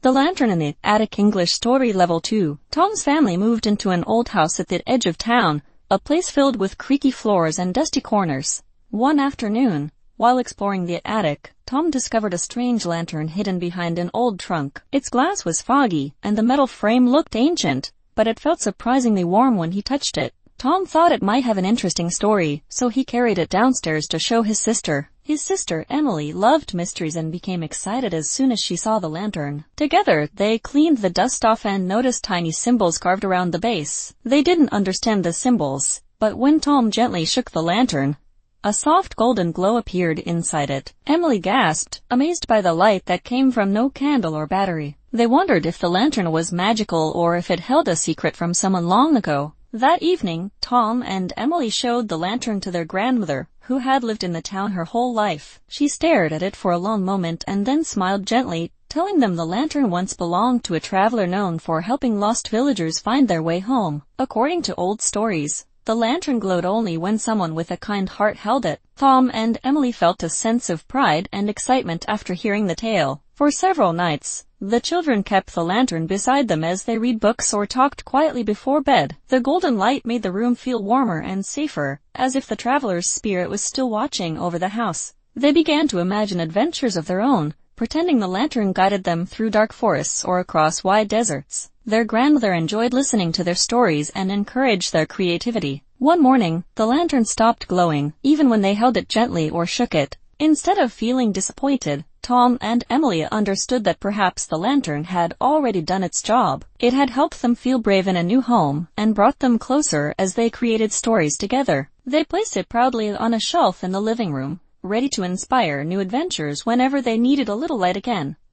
The Lantern in the Attic. English Story Level 2. Tom's family moved into an old house at the edge of town, a place filled with creaky floors and dusty corners. One afternoon, while exploring the attic, Tom discovered a strange lantern hidden behind an old trunk. Its glass was foggy, and the metal frame looked ancient, but it felt surprisingly warm when he touched it. Tom thought it might have an interesting story, so he carried it downstairs to show his sister. His sister, Emily, loved mysteries and became excited as soon as she saw the lantern. Together, they cleaned the dust off and noticed tiny symbols carved around the base. They didn't understand the symbols, but when Tom gently shook the lantern, a soft golden glow appeared inside it. Emily gasped, amazed by the light that came from no candle or battery. They wondered if the lantern was magical or if it held a secret from someone long ago. That evening, Tom and Emily showed the lantern to their grandmother, who had lived in the town her whole life. She stared at it for a long moment and then smiled gently, telling them the lantern once belonged to a traveler known for helping lost villagers find their way home. According to old stories, the lantern glowed only when someone with a kind heart held it. Tom and Emily felt a sense of pride and excitement after hearing the tale. For several nights, the children kept the lantern beside them as they read books or talked quietly before bed. The golden light made the room feel warmer and safer, as if the traveler's spirit was still watching over the house. They began to imagine adventures of their own, pretending the lantern guided them through dark forests or across wide deserts. Their grandmother enjoyed listening to their stories and encouraged their creativity. One morning, the lantern stopped glowing, even when they held it gently or shook it. Instead of feeling disappointed, Tom and Emily understood that perhaps the lantern had already done its job. It had helped them feel brave in a new home and brought them closer as they created stories together. They placed it proudly on a shelf in the living room, ready to inspire new adventures whenever they needed a little light again.